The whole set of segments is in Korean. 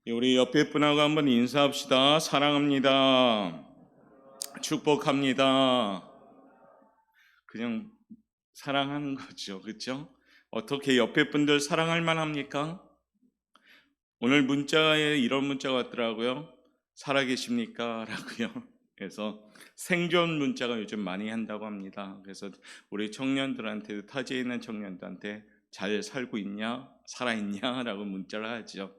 우리 옆에 분하고 한번 인사합시다. 사랑합니다. 축복합니다. 그냥 사랑하는 거죠. 그렇죠? 어떻게 옆에 분들 사랑할 만합니까? 오늘 문자에 이런 문자가 왔더라고요. 살아계십니까? 라고요. 그래서 생존 문자가 요즘 많이 한다고 합니다. 그래서 우리 청년들한테, 타지에 있는 청년들한테 잘 살고 있냐? 살아있냐? 라고 문자를 하죠.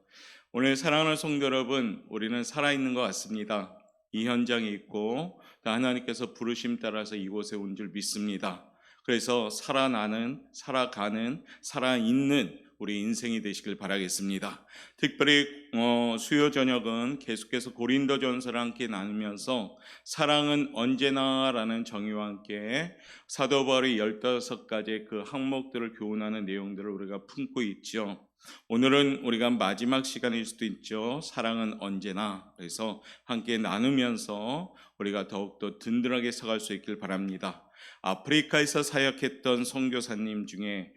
오늘 사랑하는 성도 여러분, 우리는 살아있는 것 같습니다. 이 현장에 있고 하나님께서 부르심 따라서 이곳에 온 줄 믿습니다. 그래서 살아나는, 살아가는, 살아있는 우리 인생이 되시길 바라겠습니다. 특별히 수요 저녁은 계속해서 고린도전서를 함께 나누면서 사랑은 언제나라는 정의와 함께 사도 바울의 15가지의 그 항목들을 교훈하는 내용들을 우리가 품고 있죠. 오늘은 우리가 마지막 시간일 수도 있죠. 사랑은 언제나. 그래서 함께 나누면서 우리가 더욱더 든든하게 서갈 수 있길 바랍니다. 아프리카에서 사역했던 선교사님 중에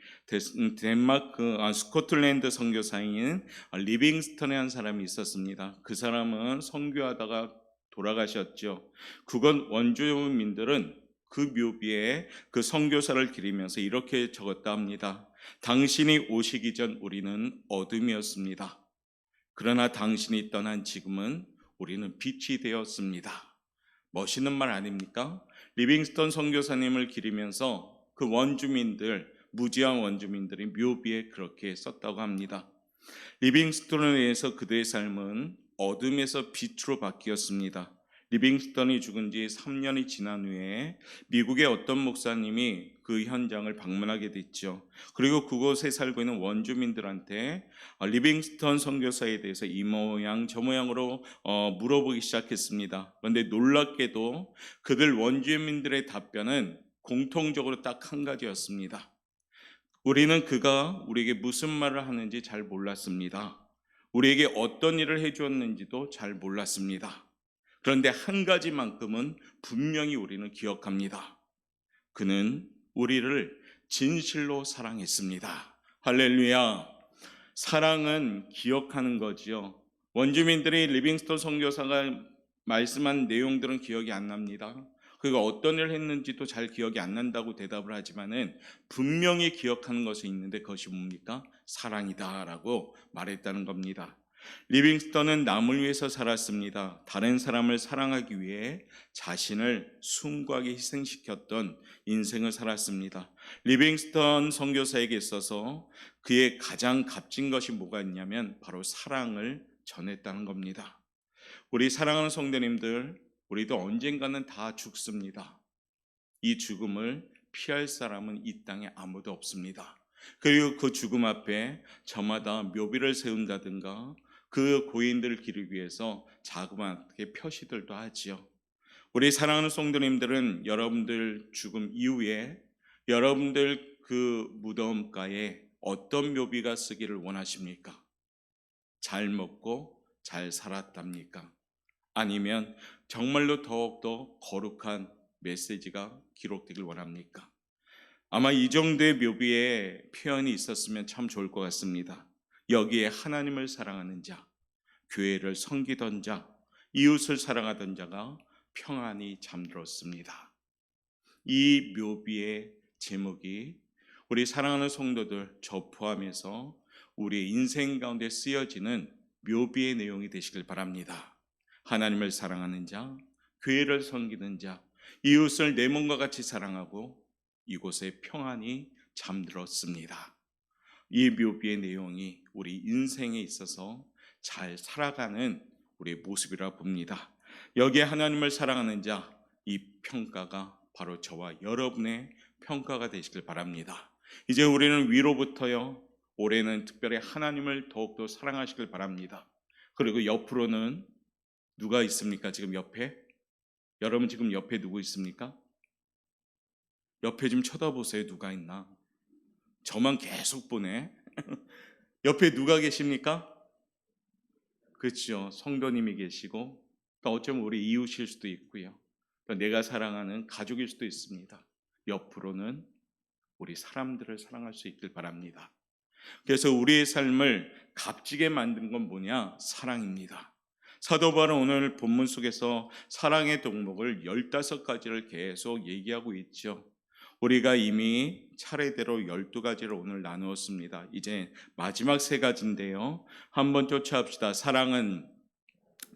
스코틀랜드 선교사인 리빙스턴이라는 사람이 있었습니다. 그 사람은 선교하다가 돌아가셨죠. 그건 원주민들은 그 묘비에 그 선교사를 기리면서 이렇게 적었다 합니다. 당신이 오시기 전 우리는 어둠이었습니다. 그러나 당신이 떠난 지금은 우리는 빛이 되었습니다. 멋있는 말 아닙니까? 리빙스턴 선교사님을 기리면서 그 원주민들, 무지한 원주민들이 묘비에 그렇게 썼다고 합니다. 리빙스턴에 의해서 그들의 삶은 어둠에서 빛으로 바뀌었습니다. 리빙스턴이 죽은 지 3년이 지난 후에 미국의 어떤 목사님이 그 현장을 방문하게 됐죠. 그리고 그곳에 살고 있는 원주민들한테 리빙스턴 선교사에 대해서 이 모양 저 모양으로 물어보기 시작했습니다. 그런데 놀랍게도 그들 원주민들의 답변은 공통적으로 딱 한 가지였습니다. 우리는 그가 우리에게 무슨 말을 하는지 잘 몰랐습니다. 우리에게 어떤 일을 해주었는지도 잘 몰랐습니다. 그런데 한 가지만큼은 분명히 우리는 기억합니다. 그는 우리를 진실로 사랑했습니다. 할렐루야. 사랑은 기억하는 거지요. 원주민들이 리빙스턴 선교사가 말씀한 내용들은 기억이 안 납니다. 그가 어떤 일을 했는지도 잘 기억이 안 난다고 대답을 하지만은 분명히 기억하는 것이 있는데 그것이 뭡니까? 사랑이다라고 말했다는 겁니다. 리빙스턴은 남을 위해서 살았습니다. 다른 사람을 사랑하기 위해 자신을 숭고하게 희생시켰던 인생을 살았습니다. 리빙스턴 선교사에게 있어서 그의 가장 값진 것이 뭐가 있냐면 바로 사랑을 전했다는 겁니다. 우리 사랑하는 성도님들, 우리도 언젠가는 다 죽습니다. 이 죽음을 피할 사람은 이 땅에 아무도 없습니다. 그리고 그 죽음 앞에 저마다 묘비를 세운다든가 그 고인들을 기리기 위해서 자그마하게 표시들도 하지요. 우리 사랑하는 성도님들은 여러분들 죽음 이후에 여러분들 그 무덤가에 어떤 묘비가 쓰기를 원하십니까? 잘 먹고 잘 살았답니까? 아니면 정말로 더욱더 거룩한 메시지가 기록되길 원합니까? 아마 이 정도의 묘비의 표현이 있었으면 참 좋을 것 같습니다. 여기에 하나님을 사랑하는 자, 교회를 섬기던 자, 이웃을 사랑하던 자가 평안히 잠들었습니다. 이 묘비의 제목이 우리 사랑하는 성도들 저 포함해서 우리의 인생 가운데 쓰여지는 묘비의 내용이 되시길 바랍니다. 하나님을 사랑하는 자, 교회를 섬기는 자, 이웃을 내 몸과 같이 사랑하고 이곳에 평안히 잠들었습니다. 이 묘비의 내용이 우리 인생에 있어서 잘 살아가는 우리의 모습이라 봅니다. 여기에 하나님을 사랑하는 자, 이 평가가 바로 저와 여러분의 평가가 되시길 바랍니다. 이제 우리는 위로부터요, 올해는 특별히 하나님을 더욱더 사랑하시길 바랍니다. 그리고 옆으로는 누가 있습니까? 지금 옆에? 여러분 지금 옆에 누구 있습니까? 옆에 좀 쳐다보세요. 누가 있나? 저만 계속 보네. 옆에 누가 계십니까? 그렇죠. 성도님이 계시고 또 어쩌면 우리 이웃일 수도 있고요. 또 내가 사랑하는 가족일 수도 있습니다. 옆으로는 우리 사람들을 사랑할 수 있길 바랍니다. 그래서 우리의 삶을 값지게 만든 건 뭐냐? 사랑입니다. 사도 바울은 오늘 본문 속에서 사랑의 덕목을 15가지를 계속 얘기하고 있죠. 우리가 이미 차례대로 12가지를 오늘 나누었습니다. 이제 마지막 3가지인데요. 한번 쫓아합시다. 사랑은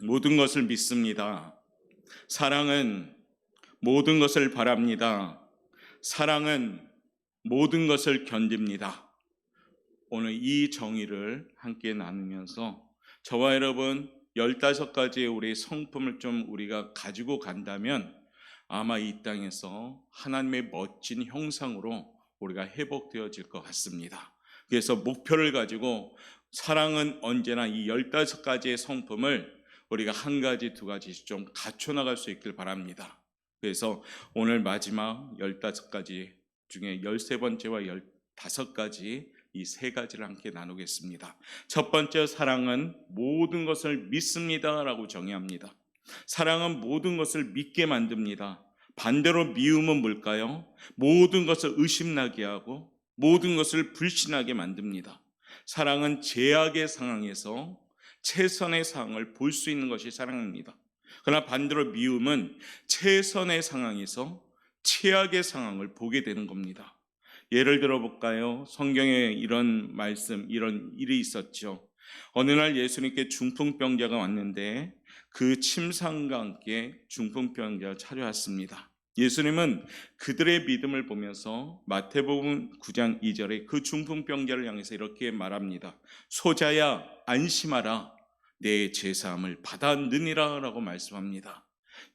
모든 것을 믿습니다. 사랑은 모든 것을 바랍니다. 사랑은 모든 것을 견딥니다. 오늘 이 정의를 함께 나누면서 저와 여러분 15가지의 우리 성품을 좀 우리가 가지고 간다면 아마 이 땅에서 하나님의 멋진 형상으로 우리가 회복되어질 것 같습니다. 그래서 목표를 가지고 사랑은 언제나 이 15가지의 성품을 우리가 한 가지, 두 가지씩 좀 갖춰 나갈 수 있길 바랍니다. 그래서 오늘 마지막 15가지 중에 13번째와 15가지 이 3가지를 함께 나누겠습니다. 첫 번째, 사랑은 모든 것을 믿습니다 라고 정의합니다. 사랑은 모든 것을 믿게 만듭니다. 반대로 미움은 뭘까요? 모든 것을 의심나게 하고 모든 것을 불신하게 만듭니다. 사랑은 제약의 상황에서 최선의 상황을 볼 수 있는 것이 사랑입니다. 그러나 반대로 미움은 최선의 상황에서 최악의 상황을 보게 되는 겁니다. 예를 들어 볼까요? 성경에 이런 말씀, 이런 일이 있었죠. 어느 날 예수님께 중풍병자가 왔는데 그 침상과 함께 중풍병자가 찾아왔습니다. 예수님은 그들의 믿음을 보면서 마태복음 9장 2절에 그 중풍병자를 향해서 이렇게 말합니다. 소자야 안심하라, 내 죄사함을 받았느니라 라고 말씀합니다.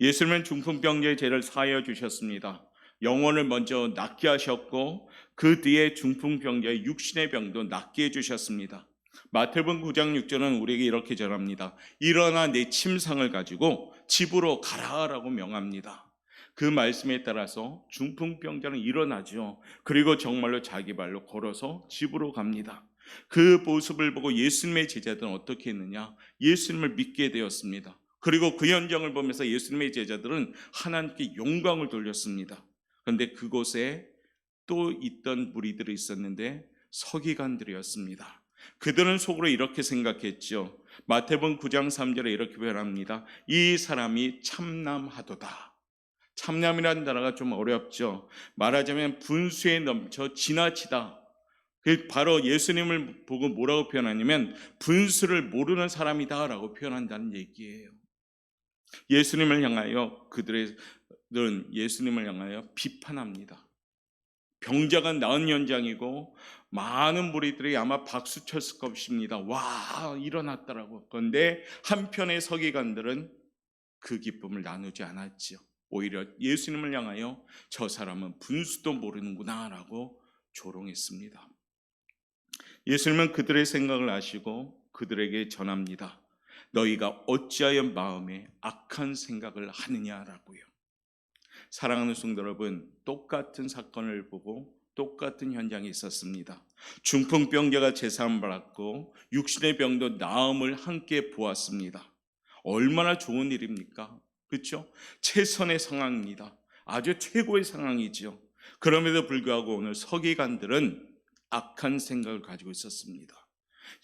예수님은 중풍병자의 죄를 사하여 주셨습니다. 영혼을 먼저 낫게 하셨고 그 뒤에 중풍병자의 육신의 병도 낫게 해주셨습니다. 마태복음 9장 6절은 우리에게 이렇게 전합니다. 일어나 내 침상을 가지고 집으로 가라라고 명합니다. 그 말씀에 따라서 중풍병자는 일어나죠. 그리고 정말로 자기 발로 걸어서 집으로 갑니다. 그 모습을 보고 예수님의 제자들은 어떻게 했느냐? 예수님을 믿게 되었습니다. 그리고 그 현장을 보면서 예수님의 제자들은 하나님께 영광을 돌렸습니다. 그런데 그곳에 또 있던 무리들이 있었는데 서기관들이었습니다. 그들은 속으로 이렇게 생각했죠. 마태복음 9장 3절에 이렇게 표현합니다. 이 사람이 참남하도다. 참남이라는 단어가 좀 어렵죠. 말하자면 분수에 넘쳐 지나치다. 바로 예수님을 보고 뭐라고 표현하냐면 분수를 모르는 사람이다 라고 표현한다는 얘기예요. 예수님을 향하여 그들은 예수님을 향하여 비판합니다. 병자가 나은 현장이고 많은 무리들이 아마 박수 쳤을 것입니다. 와, 일어났다라고. 그런데 한편의 서기관들은 그 기쁨을 나누지 않았죠. 오히려 예수님을 향하여 저 사람은 분수도 모르는구나 라고 조롱했습니다. 예수님은 그들의 생각을 아시고 그들에게 전합니다. 너희가 어찌하여 마음에 악한 생각을 하느냐라고요. 사랑하는 성도 여러분, 똑같은 사건을 보고 똑같은 현장이 있었습니다. 중풍병자가 제사함 받았고 육신의 병도 나음을 함께 보았습니다. 얼마나 좋은 일입니까? 그렇죠? 최선의 상황입니다. 아주 최고의 상황이죠. 그럼에도 불구하고 오늘 서기관들은 악한 생각을 가지고 있었습니다.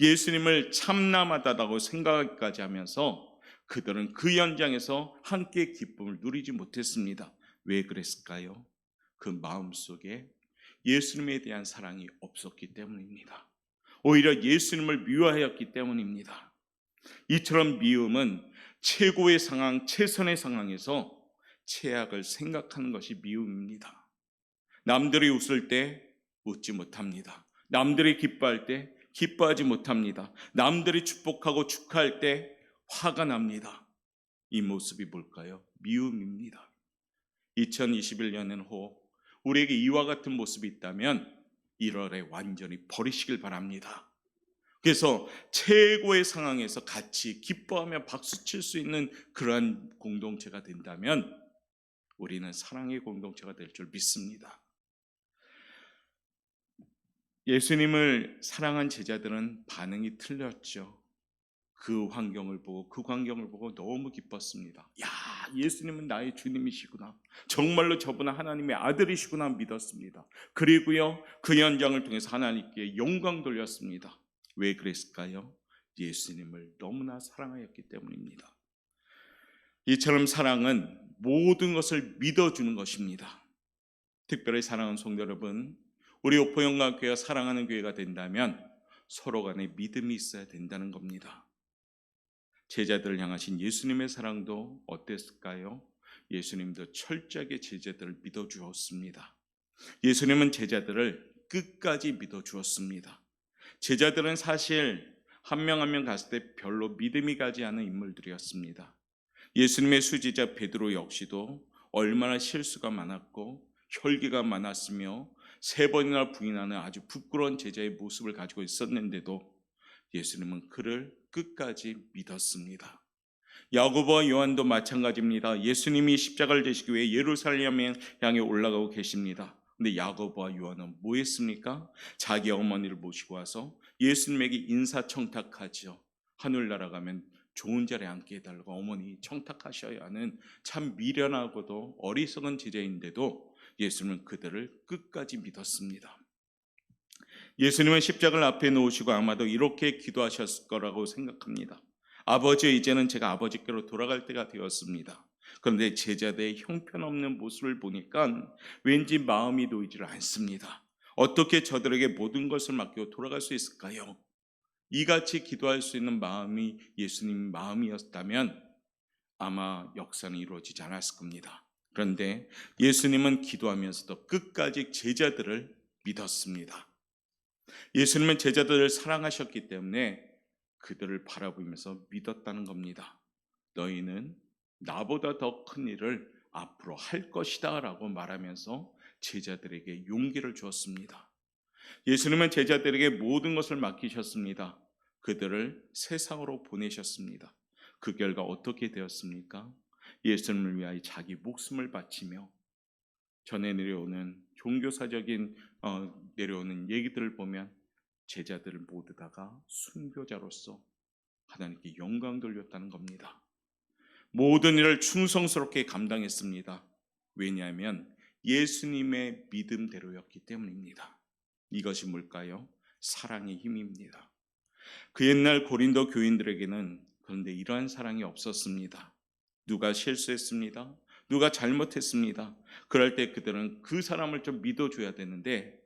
예수님을 참남하다고 생각까지 하면서 그들은 그 현장에서 함께 기쁨을 누리지 못했습니다. 왜 그랬을까요? 그 마음속에 예수님에 대한 사랑이 없었기 때문입니다. 오히려 예수님을 미워하였기 때문입니다. 이처럼 미움은 최고의 상황, 최선의 상황에서 최악을 생각하는 것이 미움입니다. 남들이 웃을 때 웃지 못합니다. 남들이 기뻐할 때 기뻐하지 못합니다. 남들이 축복하고 축하할 때 화가 납니다. 이 모습이 뭘까요? 미움입니다. 2021년에는 혹 우리에게 이와 같은 모습이 있다면 1월에 완전히 버리시길 바랍니다. 그래서 최고의 상황에서 같이 기뻐하며 박수칠 수 있는 그러한 공동체가 된다면 우리는 사랑의 공동체가 될 줄 믿습니다. 예수님을 사랑한 제자들은 반응이 틀렸죠. 그 광경을 보고 너무 기뻤습니다. 야, 예수님은 나의 주님이시구나, 정말로 저분은 하나님의 아들이시구나 믿었습니다. 그리고요, 그 현장을 통해서 하나님께 영광 돌렸습니다. 왜 그랬을까요? 예수님을 너무나 사랑하였기 때문입니다. 이처럼 사랑은 모든 것을 믿어주는 것입니다. 특별히 사랑하는 성도 여러분, 우리 오포영광교회가 사랑하는 교회가 된다면 서로 간에 믿음이 있어야 된다는 겁니다. 제자들을 향하신 예수님의 사랑도 어땠을까요? 예수님도 철저하게 제자들을 믿어주었습니다. 예수님은 제자들을 끝까지 믿어주었습니다. 제자들은 사실 한 명 한 명 갔을 때 별로 믿음이 가지 않은 인물들이었습니다. 예수님의 수지자 베드로 역시도 얼마나 실수가 많았고 혈기가 많았으며 3번이나 부인하는 아주 부끄러운 제자의 모습을 가지고 있었는데도 예수님은 그를 끝까지 믿었습니다. 야고보와 요한도 마찬가지입니다. 예수님이 십자가를 지시기 위해 예루살렘에 향해 올라가고 계십니다. 근데 야고보와 요한은 뭐 했습니까? 자기 어머니를 모시고 와서 예수님에게 인사청탁하죠. 하늘나라 가면 좋은 자리에 앉게 해달라고 어머니 청탁하셔야 하는 참 미련하고도 어리석은 제자인데도 예수님은 그들을 끝까지 믿었습니다. 예수님은 십자가를 앞에 놓으시고 아마도 이렇게 기도하셨을 거라고 생각합니다. 아버지, 이제는 제가 아버지께로 돌아갈 때가 되었습니다. 그런데 제자들의 형편없는 모습을 보니까 왠지 마음이 놓이질 않습니다. 어떻게 저들에게 모든 것을 맡기고 돌아갈 수 있을까요? 이같이 기도할 수 있는 마음이 예수님 마음이었다면 아마 역사는 이루어지지 않았을 겁니다. 그런데 예수님은 기도하면서도 끝까지 제자들을 믿었습니다. 예수님은 제자들을 사랑하셨기 때문에 그들을 바라보면서 믿었다는 겁니다. 너희는 나보다 더 큰 일을 앞으로 할 것이다 라고 말하면서 제자들에게 용기를 주었습니다. 예수님은 제자들에게 모든 것을 맡기셨습니다. 그들을 세상으로 보내셨습니다. 그 결과 어떻게 되었습니까? 예수님을 위하여 자기 목숨을 바치며 전에 내려오는 종교사적인 내려오는 얘기들을 보면 제자들 모두 다가 순교자로서 하나님께 영광 돌렸다는 겁니다. 모든 일을 충성스럽게 감당했습니다. 왜냐하면 예수님의 믿음대로였기 때문입니다. 이것이 뭘까요? 사랑의 힘입니다. 그 옛날 고린도 교인들에게는 그런데 이러한 사랑이 없었습니다. 누가 실수했습니다. 누가 잘못했습니다. 그럴 때 그들은 그 사람을 좀 믿어줘야 되는데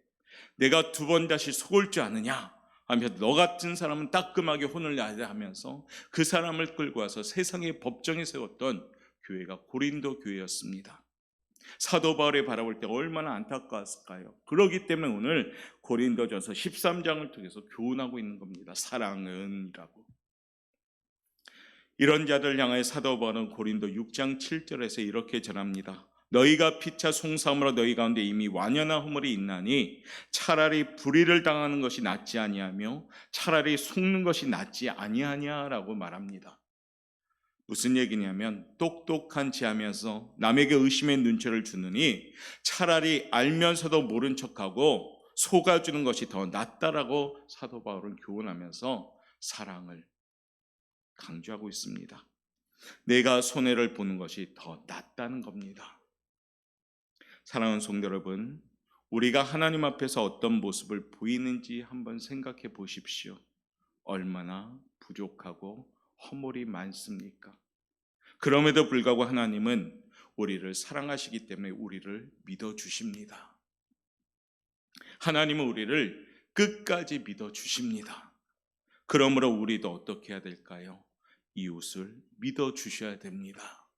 내가 2번 다시 속을 줄 아느냐 하면서 너 같은 사람은 따끔하게 혼을 내야 하면서 그 사람을 끌고 와서 세상의 법정에 세웠던 교회가 고린도 교회였습니다. 사도 바울이 바라볼 때 얼마나 안타까웠을까요? 그렇기 때문에 오늘 고린도전서 13장을 통해서 교훈하고 있는 겁니다. 사랑은 이라고. 이런 자들 향하여 사도 바울은 고린도 6장 7절에서 이렇게 전합니다. 너희가 피차 송사함으로 너희 가운데 이미 완연한 허물이 있나니 차라리 불의를 당하는 것이 낫지 아니하며 차라리 속는 것이 낫지 아니하냐라고 말합니다. 무슨 얘기냐면 똑똑한 체하면서 남에게 의심의 눈초를 주느니 차라리 알면서도 모른 척하고 속아주는 것이 더 낫다라고 사도 바울은 교훈하면서 사랑을 강조하고 있습니다. 내가 손해를 보는 것이 더 낫다는 겁니다. 사랑하는 성도 여러분, 우리가 하나님 앞에서 어떤 모습을 보이는지 한번 생각해 보십시오. 얼마나 부족하고 허물이 많습니까? 그럼에도 불구하고 하나님은 우리를 사랑하시기 때문에 우리를 믿어주십니다. 하나님은 우리를 끝까지 믿어주십니다. 그러므로 우리도 어떻게 해야 될까요? 이웃을 믿어주셔야 됩니다.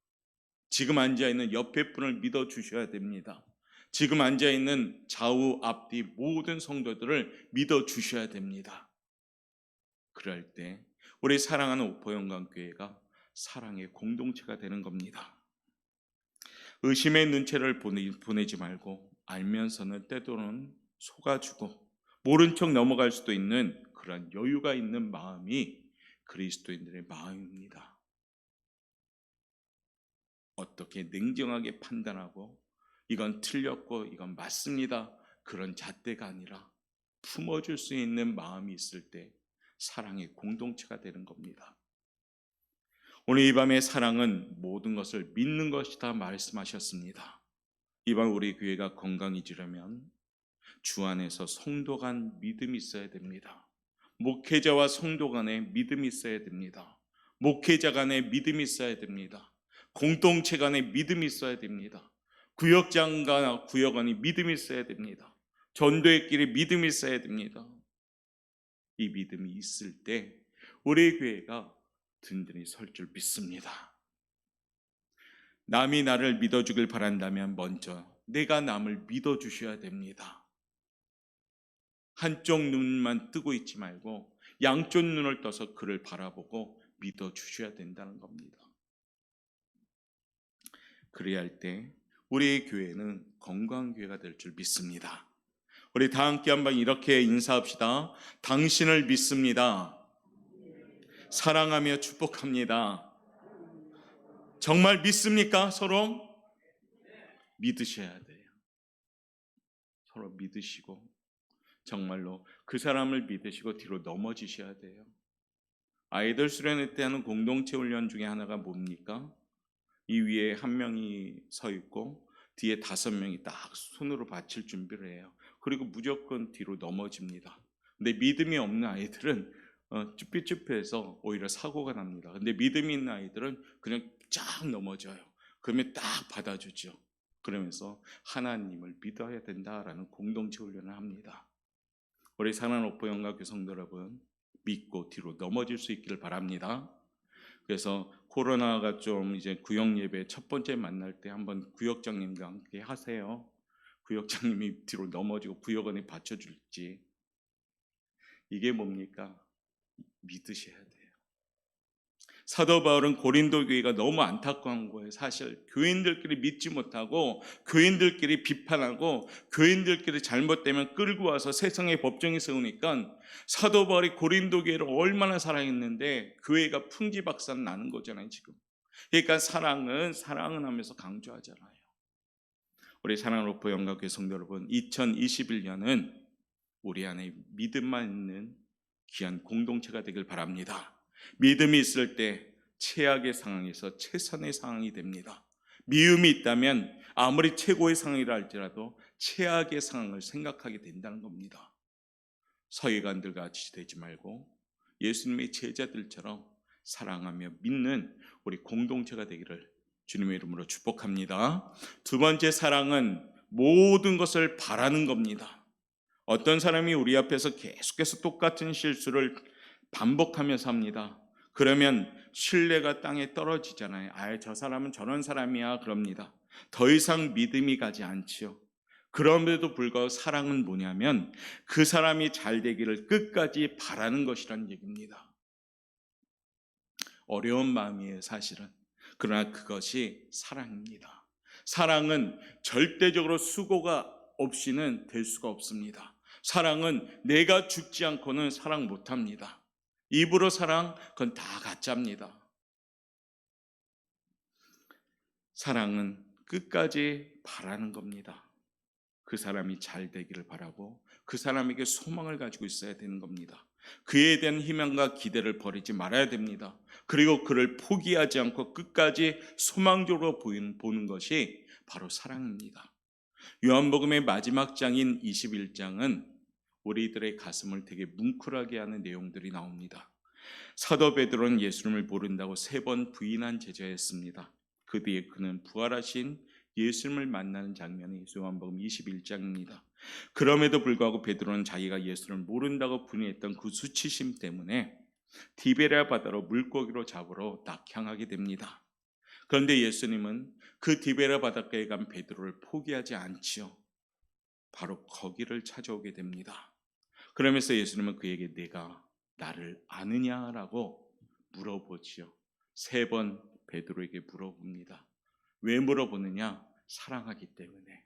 지금 앉아있는 옆에 분을 믿어주셔야 됩니다. 지금 앉아있는 좌우 앞뒤 모든 성도들을 믿어주셔야 됩니다. 그럴 때 우리 사랑하는 오포영광교회가 사랑의 공동체가 되는 겁니다. 의심의 눈초를 보내지 말고 알면서는 때로는 속아주고 모른 척 넘어갈 수도 있는 그런 여유가 있는 마음이 그리스도인들의 마음입니다. 어떻게 냉정하게 판단하고 이건 틀렸고 이건 맞습니다 그런 잣대가 아니라 품어줄 수 있는 마음이 있을 때 사랑의 공동체가 되는 겁니다. 오늘 이 밤의 사랑은 모든 것을 믿는 것이다 말씀하셨습니다. 이 밤 우리 교회가 건강해지려면 주 안에서 성도 간 믿음이 있어야 됩니다. 목회자와 성도 간에 믿음이 있어야 됩니다. 목회자 간에 믿음이 있어야 됩니다. 공동체 간에 믿음이 있어야 됩니다. 구역장과 구역 간에 믿음이 있어야 됩니다. 전도회끼리 믿음이 있어야 됩니다. 이 믿음이 있을 때 우리 교회가 든든히 설 줄 믿습니다. 남이 나를 믿어주길 바란다면 먼저 내가 남을 믿어주셔야 됩니다. 한쪽 눈만 뜨고 있지 말고 양쪽 눈을 떠서 그를 바라보고 믿어주셔야 된다는 겁니다. 그래야 할 때 우리의 교회는 건강한 교회가 될 줄 믿습니다. 우리 다 함께 한번 이렇게 인사합시다. 당신을 믿습니다. 사랑하며 축복합니다. 정말 믿습니까? 서로 믿으셔야 돼요. 서로 믿으시고 정말로 그 사람을 믿으시고 뒤로 넘어지셔야 돼요. 아이들 수련회 때 하는 공동체 훈련 중에 하나가 뭡니까? 이 위에 한 명이 서 있고 뒤에 5명이 딱 손으로 받칠 준비를 해요. 그리고 무조건 뒤로 넘어집니다. 근데 믿음이 없는 아이들은 쭈삣쭈삣해서 오히려 사고가 납니다. 근데 믿음이 있는 아이들은 그냥 쫙 넘어져요. 그러면 딱 받아주죠. 그러면서 하나님을 믿어야 된다라는 공동체 훈련을 합니다. 우리 사랑하는 오포영과 교성도 여러분, 믿고 뒤로 넘어질 수 있기를 바랍니다. 그래서 코로나가 좀 이제 구역 예배 첫 번째 만날 때 한번 구역장님과 함께 하세요. 구역장님이 뒤로 넘어지고 구역원이 받쳐줄지. 이게 뭡니까? 믿으셔야 돼요. 사도 바울은 고린도 교회가 너무 안타까운 거예요. 사실 교인들끼리 믿지 못하고 교인들끼리 비판하고 교인들끼리 잘못되면 끌고 와서 세상의 법정에 세우니까 사도 바울이 고린도 교회를 얼마나 사랑했는데 교회가 풍지박산 나는 거잖아요 지금. 그러니까 사랑은 하면서 강조하잖아요. 우리 사랑하는 오포 영가교회 성도 여러분, 2021년은 우리 안에 믿음만 있는 귀한 공동체가 되길 바랍니다. 믿음이 있을 때 최악의 상황에서 최선의 상황이 됩니다. 미움이 있다면 아무리 최고의 상황이라 할지라도 최악의 상황을 생각하게 된다는 겁니다. 서기관들 같이 되지 말고 예수님의 제자들처럼 사랑하며 믿는 우리 공동체가 되기를 주님의 이름으로 축복합니다. 두 번째, 사랑은 모든 것을 바라는 겁니다. 어떤 사람이 우리 앞에서 계속해서 똑같은 실수를 반복하면서 합니다. 그러면 신뢰가 땅에 떨어지잖아요. 저 사람은 저런 사람이야 그럽니다. 더 이상 믿음이 가지 않지요. 그럼에도 불구하고 사랑은 뭐냐면 그 사람이 잘 되기를 끝까지 바라는 것이라는 얘기입니다. 어려운 마음이에요 사실은. 그러나 그것이 사랑입니다. 사랑은 절대적으로 수고가 없이는 될 수가 없습니다. 사랑은 내가 죽지 않고는 사랑 못합니다. 입으로 사랑, 그건 다 가짜입니다. 사랑은 끝까지 바라는 겁니다. 그 사람이 잘 되기를 바라고 그 사람에게 소망을 가지고 있어야 되는 겁니다. 그에 대한 희망과 기대를 버리지 말아야 됩니다. 그리고 그를 포기하지 않고 끝까지 소망적으로 보는 것이 바로 사랑입니다. 요한복음의 마지막 장인 21장은 우리들의 가슴을 되게 뭉클하게 하는 내용들이 나옵니다. 사도 베드로는 예수님을 모른다고 3번 부인한 제자였습니다. 그 뒤에 그는 부활하신 예수님을 만나는 장면이 요한복음 21장입니다. 그럼에도 불구하고 베드로는 자기가 예수를 모른다고 부인했던 그 수치심 때문에 디베랴 바다로 물고기로 잡으러 낙향하게 됩니다. 그런데 예수님은 그 디베랴 바닷가에 간 베드로를 포기하지 않지요. 바로 거기를 찾아오게 됩니다. 그러면서 예수님은 그에게 내가 나를 아느냐라고 물어보지요. 3번 베드로에게 물어봅니다. 왜 물어보느냐? 사랑하기 때문에.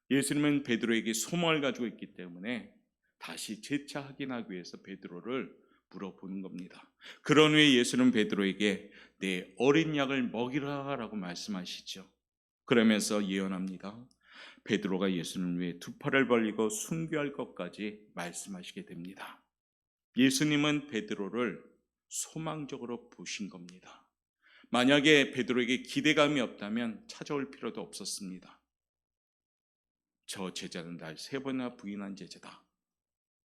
예수님은 베드로에게 소망을 가지고 있기 때문에 다시 재차 확인하기 위해서 베드로를 물어보는 겁니다. 그런 후에 예수는 베드로에게 내 어린 양을 먹이라라고 말씀하시죠. 그러면서 예언합니다. 베드로가 예수님 위해 2팔을 벌리고 순교할 것까지 말씀하시게 됩니다. 예수님은 베드로를 소망적으로 보신 겁니다. 만약에 베드로에게 기대감이 없다면 찾아올 필요도 없었습니다. 저 제자는 날 3번이나 부인한 제자다.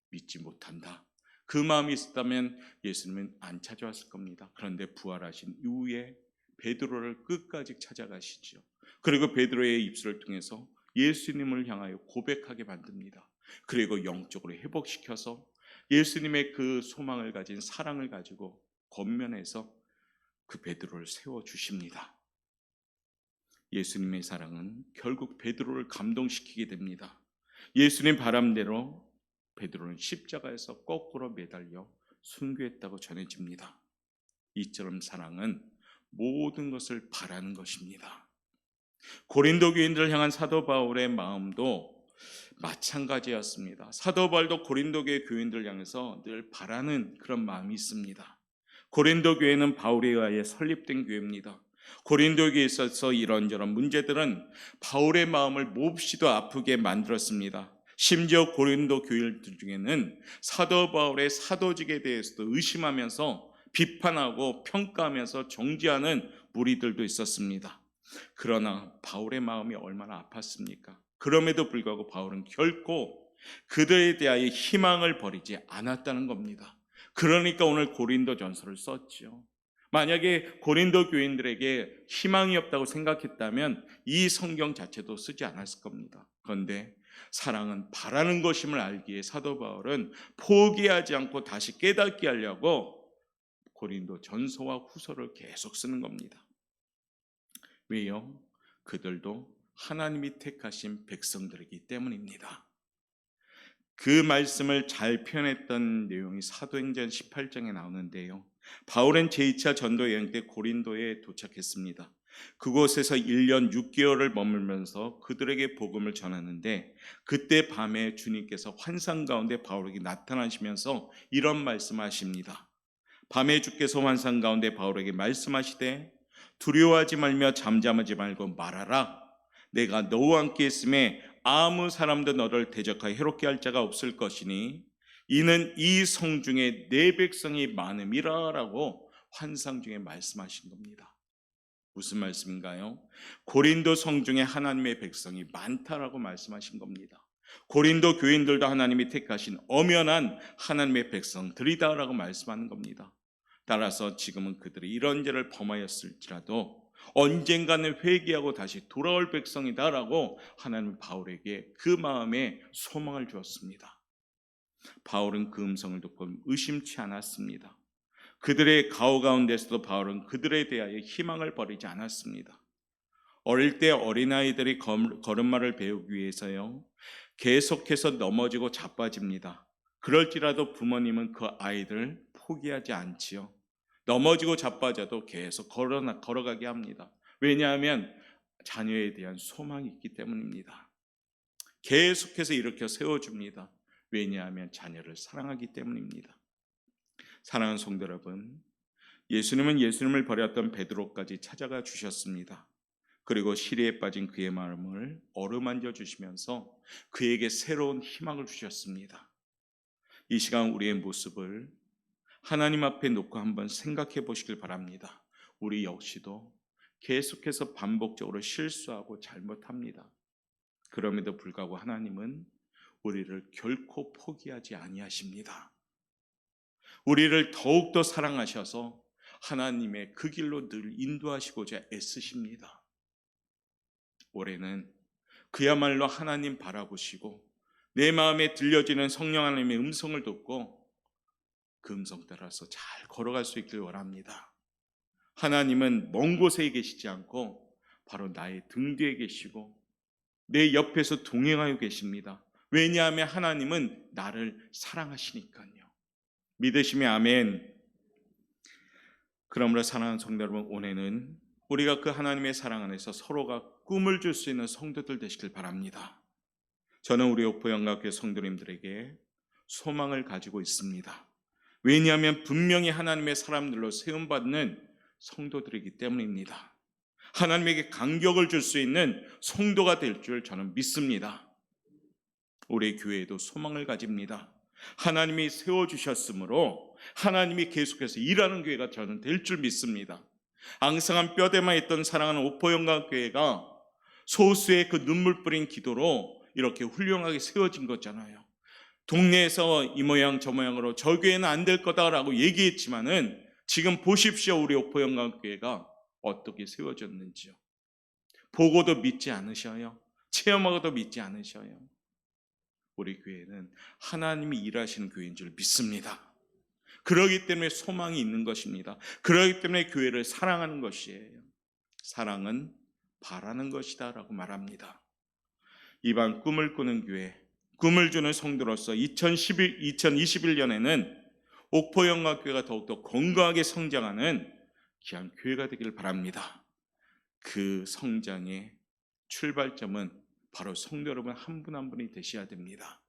믿지 못한다. 그 마음이 있었다면 예수님은 안 찾아왔을 겁니다. 그런데 부활하신 이후에 베드로를 끝까지 찾아가시죠. 그리고 베드로의 입술을 통해서 예수님을 향하여 고백하게 만듭니다. 그리고 영적으로 회복시켜서 예수님의 그 소망을 가진 사랑을 가지고 겉면에서 그 베드로를 세워주십니다. 예수님의 사랑은 결국 베드로를 감동시키게 됩니다. 예수님 바람대로 베드로는 십자가에서 거꾸로 매달려 순교했다고 전해집니다. 이처럼 사랑은 모든 것을 바라는 것입니다. 고린도 교인들을 향한 사도 바울의 마음도 마찬가지였습니다. 사도 바울도 고린도 교회 교인들을 향해서 늘 바라는 그런 마음이 있습니다. 고린도 교회는 바울에 의하여 설립된 교회입니다. 고린도 교회에 있어서 이런저런 문제들은 바울의 마음을 몹시도 아프게 만들었습니다. 심지어 고린도 교인들 중에는 사도 바울의 사도직에 대해서도 의심하면서 비판하고 평가하면서 정죄하는 무리들도 있었습니다. 그러나 바울의 마음이 얼마나 아팠습니까? 그럼에도 불구하고 바울은 결코 그들에 대하여 희망을 버리지 않았다는 겁니다. 그러니까 오늘 고린도 전서를 썼죠. 만약에 고린도 교인들에게 희망이 없다고 생각했다면 이 성경 자체도 쓰지 않았을 겁니다. 그런데 사랑은 바라는 것임을 알기에 사도 바울은 포기하지 않고 다시 깨닫게 하려고 고린도 전서와 후서를 계속 쓰는 겁니다. 왜요? 그들도 하나님이 택하신 백성들이기 때문입니다. 그 말씀을 잘 표현했던 내용이 사도행전 18장에 나오는데요. 바울은 제2차 전도 여행 때 고린도에 도착했습니다. 그곳에서 1년 6개월을 머물면서 그들에게 복음을 전하는데 그때 밤에 주님께서 환상 가운데 바울에게 나타나시면서 이런 말씀하십니다. 밤에 주께서 환상 가운데 바울에게 말씀하시되 두려워하지 말며 잠잠하지 말고 말하라. 내가 너와 함께 있음에 아무 사람도 너를 대적하여 해롭게 할 자가 없을 것이니 이는 이 성중에 내 백성이 많음이라 라고 환상 중에 말씀하신 겁니다. 무슨 말씀인가요? 고린도 성중에 하나님의 백성이 많다라고 말씀하신 겁니다. 고린도 교인들도 하나님이 택하신 엄연한 하나님의 백성들이다라고 말씀하는 겁니다. 따라서 지금은 그들이 이런 죄를 범하였을지라도 언젠가는 회개하고 다시 돌아올 백성이다라고 하나님은 바울에게 그 마음에 소망을 주었습니다. 바울은 그 음성을 듣고 의심치 않았습니다. 그들의 가오 가운데서도 바울은 그들에 대하여 희망을 버리지 않았습니다. 어릴 때 어린아이들이 걸음마를 배우기 위해서요, 계속해서 넘어지고 자빠집니다. 그럴지라도 부모님은 그 아이들을 포기하지 않지요. 넘어지고 자빠져도 계속 걸어가게 합니다. 왜냐하면 자녀에 대한 소망이 있기 때문입니다. 계속해서 일으켜 세워줍니다. 왜냐하면 자녀를 사랑하기 때문입니다. 사랑하는 성도 여러분, 예수님은 예수님을 버렸던 베드로까지 찾아가 주셨습니다. 그리고 시리에 빠진 그의 마음을 어루만져 주시면서 그에게 새로운 희망을 주셨습니다. 이 시간 우리의 모습을 하나님 앞에 놓고 한번 생각해 보시길 바랍니다. 우리 역시도 계속해서 반복적으로 실수하고 잘못합니다. 그럼에도 불구하고 하나님은 우리를 결코 포기하지 아니하십니다. 우리를 더욱더 사랑하셔서 하나님의 그 길로 늘 인도하시고자 애쓰십니다. 올해는 그야말로 하나님 바라보시고 내 마음에 들려지는 성령 하나님의 음성을 듣고 그 음성 따라서 잘 걸어갈 수 있길 원합니다. 하나님은 먼 곳에 계시지 않고 바로 나의 등 뒤에 계시고 내 옆에서 동행하여 계십니다. 왜냐하면 하나님은 나를 사랑하시니까요. 믿으시면 아멘. 그러므로 사랑하는 성도 여러분, 올해는 우리가 그 하나님의 사랑 안에서 서로가 꿈을 줄 수 있는 성도들 되시길 바랍니다. 저는 우리 옥포영각교회 성도님들에게 소망을 가지고 있습니다. 왜냐하면 분명히 하나님의 사람들로 세움받는 성도들이기 때문입니다. 하나님에게 간격을 줄 수 있는 성도가 될 줄 저는 믿습니다. 우리 교회에도 소망을 가집니다. 하나님이 세워주셨으므로 하나님이 계속해서 일하는 교회가 저는 될 줄 믿습니다. 앙상한 뼈대만 있던 사랑하는 오포영광교회가 소수의 그 눈물 뿌린 기도로 이렇게 훌륭하게 세워진 거잖아요. 동네에서 이 모양 저 모양으로 저 교회는 안 될 거다라고 얘기했지만은 지금 보십시오. 우리 오포영광교회가 어떻게 세워졌는지요. 보고도 믿지 않으셔요. 체험하고도 믿지 않으셔요. 우리 교회는 하나님이 일하시는 교회인 줄 믿습니다. 그러기 때문에 소망이 있는 것입니다. 그러기 때문에 교회를 사랑하는 것이에요. 사랑은 바라는 것이다 라고 말합니다. 이반 꿈을 꾸는 교회, 꿈을 주는 성도로서 2021년에는 옥포영광교회가 더욱더 건강하게 성장하는 귀한 교회가 되길 바랍니다. 그 성장의 출발점은 바로 성도 여러분 한 분 한 분이 되셔야 됩니다.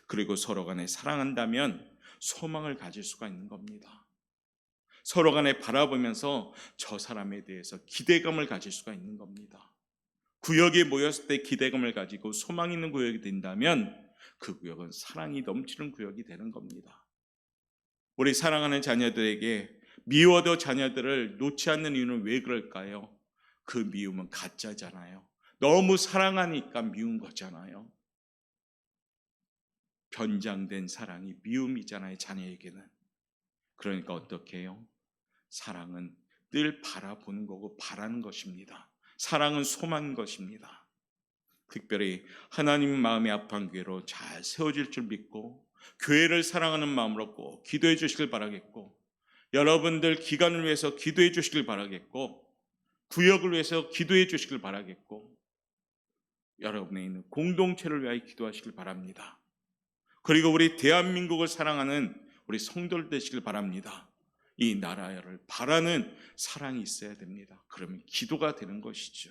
그리고 서로 간에 사랑한다면 소망을 가질 수가 있는 겁니다. 서로 간에 바라보면서 저 사람에 대해서 기대감을 가질 수가 있는 겁니다. 구역에 모였을 때 기대감을 가지고 소망 있는 구역이 된다면 그 구역은 사랑이 넘치는 구역이 되는 겁니다. 우리 사랑하는 자녀들에게 미워도 자녀들을 놓지 않는 이유는 왜 그럴까요? 그 미움은 가짜잖아요. 너무 사랑하니까 미운 거잖아요. 변장된 사랑이 미움이잖아요, 자녀에게는. 그러니까 어떻게 해요? 사랑은 늘 바라보는 거고 바라는 것입니다. 사랑은 소망인 것입니다. 특별히 하나님 마음이 아픈 교회로 잘 세워질 줄 믿고 교회를 사랑하는 마음으로 꼭 기도해 주시길 바라겠고, 여러분들 기간을 위해서 기도해 주시길 바라겠고, 구역을 위해서 기도해 주시길 바라겠고, 여러분의 있는 공동체를 위하여 기도하시길 바랍니다. 그리고 우리 대한민국을 사랑하는 우리 성도들 되시길 바랍니다. 이 나라를 바라는 사랑이 있어야 됩니다. 그러면 기도가 되는 것이죠.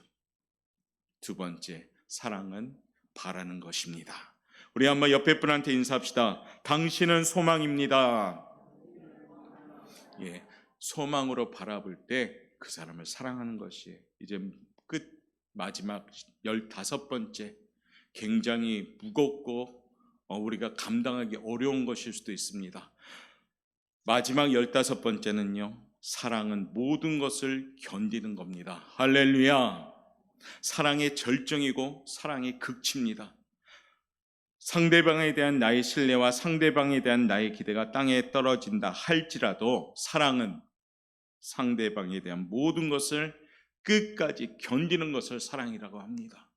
두 번째, 사랑은 바라는 것입니다. 우리 한번 옆에 분한테 인사합시다. 당신은 소망입니다. 소망으로 바라볼 때 그 사람을 사랑하는 것이에요. 이제 끝 마지막 15번째, 굉장히 무겁고 우리가 감당하기 어려운 것일 수도 있습니다. 마지막 15번째는요, 사랑은 모든 것을 견디는 겁니다. 할렐루야. 사랑의 절정이고 사랑의 극치입니다. 상대방에 대한 나의 신뢰와 상대방에 대한 나의 기대가 땅에 떨어진다 할지라도 사랑은 상대방에 대한 모든 것을 끝까지 견디는 것을 사랑이라고 합니다.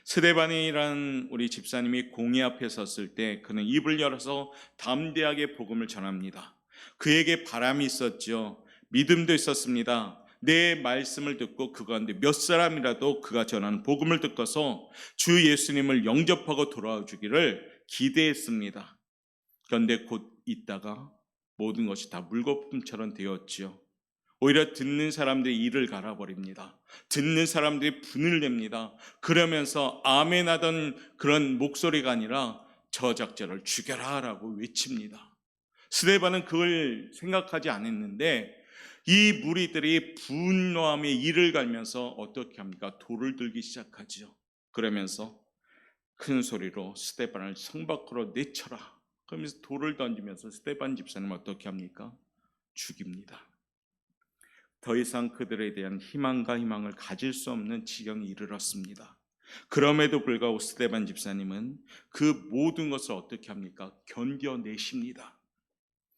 스데반이라는 우리 집사님이 공회 앞에 섰을 때 그는 입을 열어서 담대하게 복음을 전합니다. 그에게 바람이 있었죠. 믿음도 있었습니다. 내 말씀을 듣고 그 가운데 몇 사람이라도 그가 전하는 복음을 듣고서 주 예수님을 영접하고 돌아와 주기를 기대했습니다. 그런데 곧 있다가 모든 것이 다 물거품처럼 되었지요. 오히려 듣는 사람들이 이를 갈아버립니다. 듣는 사람들이 분을 냅니다. 그러면서 아멘 하던 그런 목소리가 아니라 저작자를 죽여라 라고 외칩니다. 스데반은 그걸 생각하지 않았는데 이 무리들이 분노함에 이를 갈면서 어떻게 합니까? 돌을 들기 시작하죠. 그러면서 큰 소리로 스데반을 성 밖으로 내쳐라. 그러면서 돌을 던지면서 스데반 집사님 어떻게 합니까? 죽입니다. 더 이상 그들에 대한 희망을 가질 수 없는 지경에 이르렀습니다. 그럼에도 불구하고 스데반 집사님은 그 모든 것을 어떻게 합니까? 견뎌내십니다.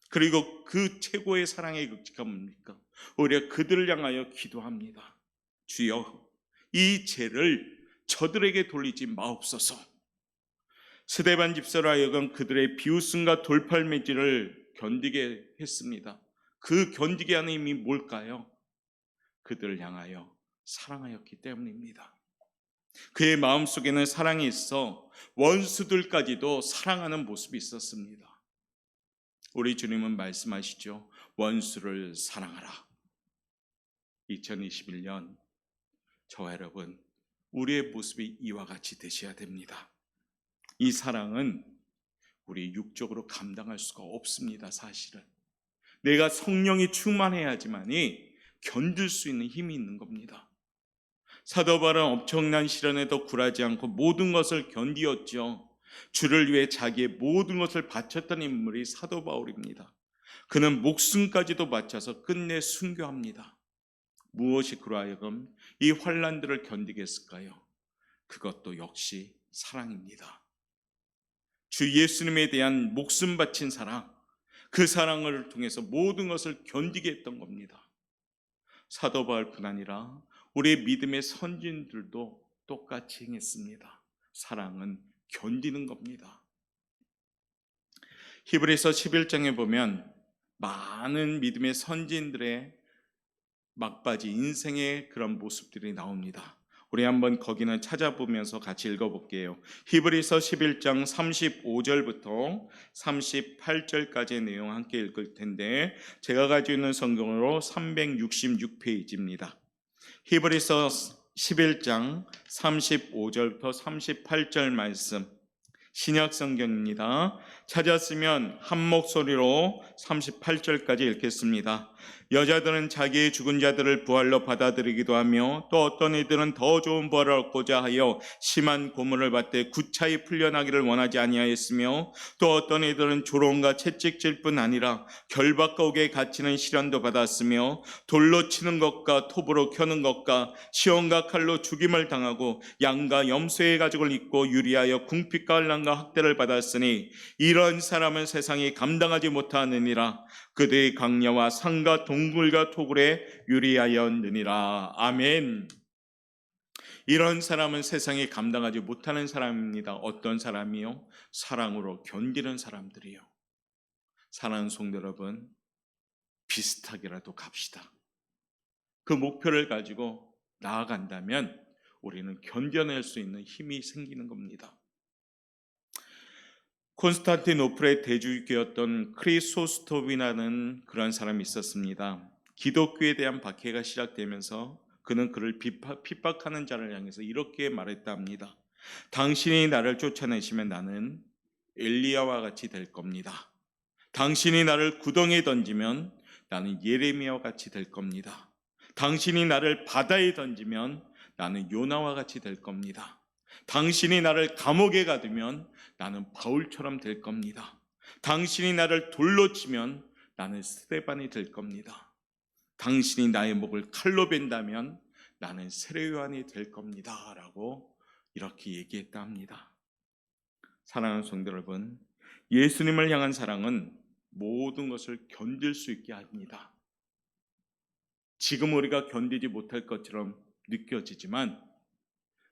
그리고 그 최고의 사랑의 극치가 뭡니까? 오히려 그들을 향하여 기도합니다. 주여, 이 죄를 저들에게 돌리지 마옵소서. 스데반 집사로 하여금 그들의 비웃음과 돌팔매질을 견디게 했습니다. 그 견디게 하는 힘이 뭘까요? 그들을 향하여 사랑하였기 때문입니다. 그의 마음속에는 사랑이 있어 원수들까지도 사랑하는 모습이 있었습니다. 우리 주님은 말씀하시죠. 원수를 사랑하라. 2021년 저와 여러분, 우리의 모습이 이와 같이 되셔야 됩니다. 이 사랑은 우리 육적으로 감당할 수가 없습니다. 사실은 내가 성령이 충만해야지만이 견딜 수 있는 힘이 있는 겁니다. 사도 바울은 엄청난 시련에도 굴하지 않고 모든 것을 견디었죠. 주를 위해 자기의 모든 것을 바쳤던 인물이 사도 바울입니다. 그는 목숨까지도 바쳐서 끝내 순교합니다. 무엇이 그로 하여금 이 환난들을 견디게 했을까요? 그것도 역시 사랑입니다. 주 예수님에 대한 목숨 바친 사랑, 그 사랑을 통해서 모든 것을 견디게 했던 겁니다. 사도 바울뿐 아니라 우리의 믿음의 선진들도 똑같이 행했습니다. 사랑은 견디는 겁니다. 히브리서 11장에 보면 많은 믿음의 선진들의 막바지 인생의 그런 모습들이 나옵니다. 우리 한번 거기는 찾아보면서 같이 읽어볼게요. 히브리서 11장 35절부터 38절까지의 내용 함께 읽을 텐데 제가 가지고 있는 성경으로 366페이지입니다. 히브리서 11장 35절부터 38절 말씀, 신약 성경입니다. 찾았으면 한 목소리로 38절까지 읽겠습니다. 여자들은 자기의 죽은 자들을 부활로 받아들이기도 하며 또 어떤 이들은 더 좋은 부활을 얻고자 하여 심한 고문을 받되 구차히 풀려나기를 원하지 아니하였으며 또 어떤 이들은 조롱과 채찍질 뿐 아니라 결박과 옥에 갇히는 시련도 받았으며 돌로 치는 것과 톱으로 켜는 것과 시험과 칼로 죽임을 당하고 양과 염소의 가죽을 입고 유리하여 궁핍과 환난과 학대를 받았으니 이런 사람은 세상이 감당하지 못하느니라. 그들의 강야와 산과 동굴과 토굴에 유리하였느니라. 아멘. 이런 사람은 세상이 감당하지 못하는 사람입니다. 어떤 사람이요? 사랑으로 견디는 사람들이요. 사랑하는 성도 여러분, 비슷하게라도 갑시다. 그 목표를 가지고 나아간다면 우리는 견뎌낼 수 있는 힘이 생기는 겁니다. 콘스탄티노플의 대주교였던 크리소스톱이라는 그런 사람이 있었습니다. 기독교에 대한 박해가 시작되면서 그는 그를 핍박하는 자를 향해서 이렇게 말했다 합니다. 당신이 나를 쫓아내시면 나는 엘리야와 같이 될 겁니다. 당신이 나를 구덩이에 던지면 나는 예레미야와 같이 될 겁니다. 당신이 나를 바다에 던지면 나는 요나와 같이 될 겁니다. 당신이 나를 감옥에 가두면 나는 바울처럼 될 겁니다. 당신이 나를 돌로 치면 나는 스데반이 될 겁니다. 당신이 나의 목을 칼로 벤다면 나는 세례요한이 될 겁니다. 라고 이렇게 얘기했다 합니다. 사랑하는 성도 여러분, 예수님을 향한 사랑은 모든 것을 견딜 수 있게 합니다. 지금 우리가 견디지 못할 것처럼 느껴지지만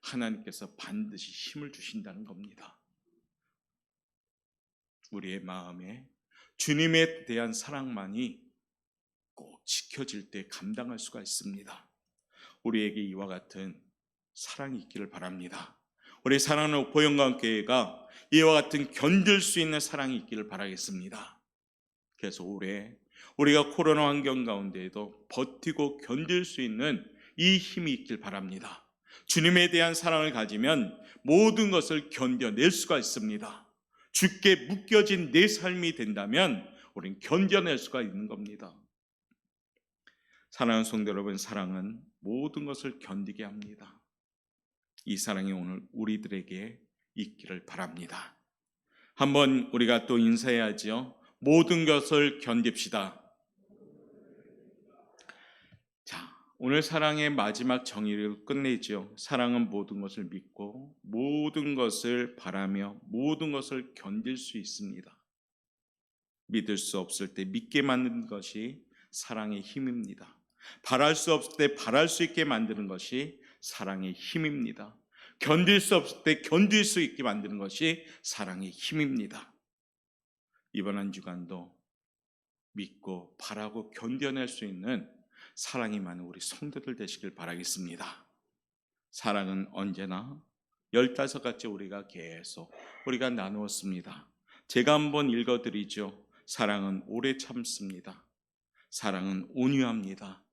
하나님께서 반드시 힘을 주신다는 겁니다. 우리의 마음에 주님에 대한 사랑만이 꼭 지켜질 때 감당할 수가 있습니다. 우리에게 이와 같은 사랑이 있기를 바랍니다. 우리 사랑하는 옥포영광교회가 이와 같은 견딜 수 있는 사랑이 있기를 바라겠습니다. 그래서 올해 우리가 코로나 환경 가운데에도 버티고 견딜 수 있는 이 힘이 있길 바랍니다. 주님에 대한 사랑을 가지면 모든 것을 견뎌낼 수가 있습니다. 주께 묶여진 내 삶이 된다면 우리는 견뎌낼 수가 있는 겁니다. 사랑하는 성도 여러분, 사랑은 모든 것을 견디게 합니다. 이 사랑이 오늘 우리들에게 있기를 바랍니다. 한번 우리가 또 인사해야죠. 모든 것을 견딥시다. 자, 오늘 사랑의 마지막 정의를 끝내죠. 사랑은 모든 것을 믿고 모든 것을 바라며 모든 것을 견딜 수 있습니다. 믿을 수 없을 때 믿게 만드는 것이 사랑의 힘입니다. 바랄 수 없을 때 바랄 수 있게 만드는 것이 사랑의 힘입니다. 견딜 수 없을 때 견딜 수 있게 만드는 것이 사랑의 힘입니다. 이번 한 주간도 믿고 바라고 견뎌낼 수 있는 사랑이 많은 우리 성도들 되시길 바라겠습니다. 사랑은 언제나 15가지 우리가 나누었습니다. 제가 한번 읽어드리죠. 사랑은 오래 참습니다. 사랑은 온유합니다.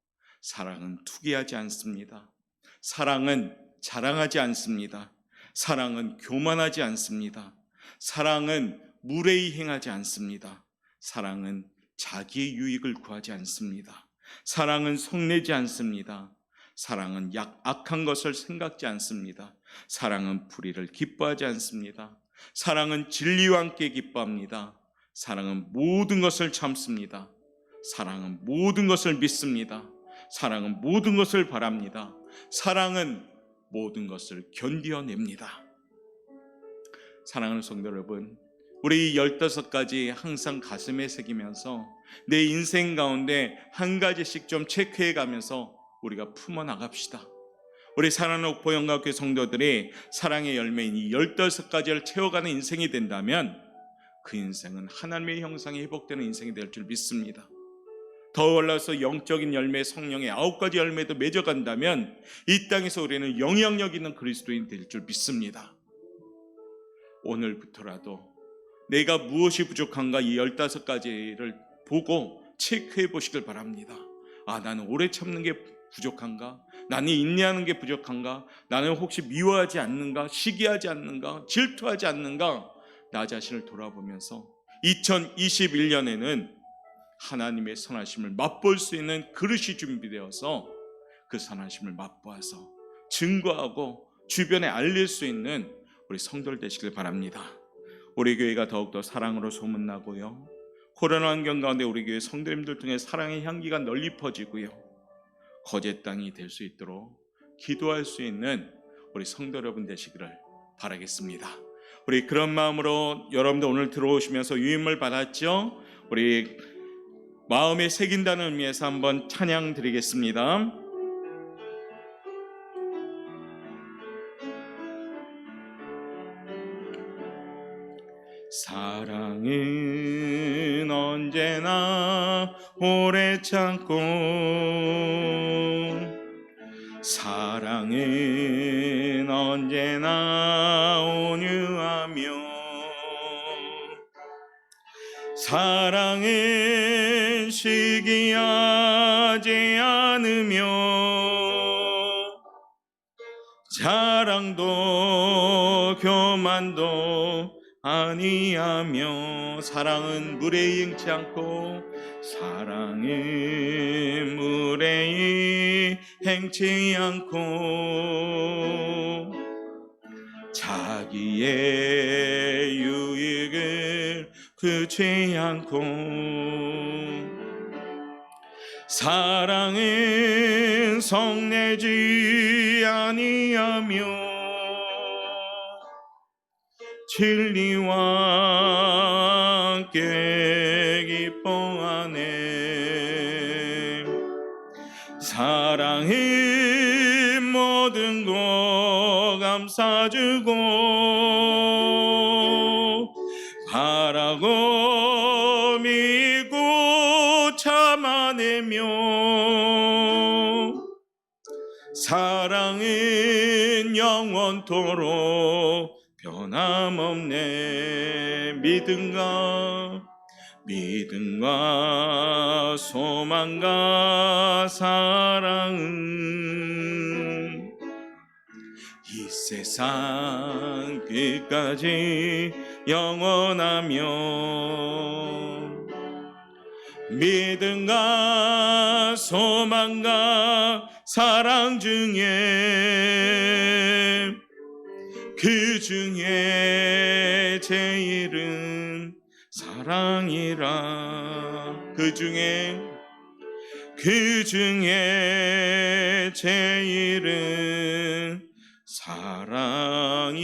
사랑은 투기하지 않습니다. 사랑은 자랑하지 않습니다. 사랑은 교만하지 않습니다. 사랑은 무례히 행하지 않습니다. 사랑은 자기의 유익을 구하지 않습니다. 사랑은 성내지 않습니다. 사랑은 악한 것을 생각지 않습니다. 사랑은 불의를 기뻐하지 않습니다. 사랑은 진리와 함께 기뻐합니다. 사랑은 모든 것을 참습니다. 사랑은 모든 것을 믿습니다. 사랑은 모든 것을 바랍니다. 사랑은 모든 것을 견디어냅니다. 사랑하는 성도 여러분, 우리 이 15가지 항상 가슴에 새기면서 내 인생 가운데 한 가지씩 좀 체크해 가면서 우리가 품어나갑시다. 우리 사랑하는 옥포영각교회 성도들이 사랑의 열매인 이 15가지를 채워가는 인생이 된다면 그 인생은 하나님의 형상이 회복되는 인생이 될 줄 믿습니다. 더 올라서 영적인 열매, 성령의 9가지 열매도 맺어간다면 이 땅에서 우리는 영향력 있는 그리스도인이 될 줄 믿습니다. 오늘부터라도 내가 무엇이 부족한가 이 15가지를 보고 체크해 보시길 바랍니다. 나는 오래 참는 게 부족한가? 나는 인내하는 게 부족한가? 나는 혹시 미워하지 않는가? 시기하지 않는가? 질투하지 않는가? 나 자신을 돌아보면서 2021년에는 하나님의 선하심을 맛볼 수 있는 그릇이 준비되어서 그 선하심을 맛보아서 증거하고 주변에 알릴 수 있는 우리 성도들 되시길 바랍니다. 우리 교회가 더욱더 사랑으로 소문나고요, 코로나 환경 가운데 우리 교회 성도님들 통해 사랑의 향기가 널리 퍼지고요, 거제 땅이 될 수 있도록 기도할 수 있는 우리 성도 여러분 되시기를 바라겠습니다. 우리 그런 마음으로 여러분들 오늘 들어오시면서 유임을 받았죠? 우리 마음에 새긴다는 의미에서 한번 찬양 드리겠습니다. 사랑은 언제나 오래 참고, 사랑은 언제나 온유하며, 사랑은 시기하지 않으며, 자랑도 교만도 아니하며, 사랑은 무례행치 않고, 사랑은 무례행치 않고, 자기의 유익을 그치 않고, 사랑은 성내지 아니하며, 진리와 함께 기뻐하네. 사랑은 모든 것 감싸주고, 바라고 믿고 참아내며, 사랑은 영원토록 변함없네. 믿음과 소망과 사랑은 이 세상 끝까지 영원하며, 믿음과 소망과 사랑 중에 그 중에 제일은 사랑이라. 그 중에 제일은 사랑이라.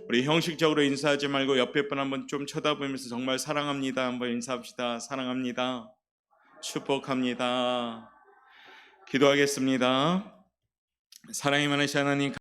우리 형식적으로 인사하지 말고 옆에 분 한번 좀 쳐다보면서 정말 사랑합니다 한번 인사합시다. 사랑합니다. 축복합니다. 기도하겠습니다. 사랑이 많으신 하나님,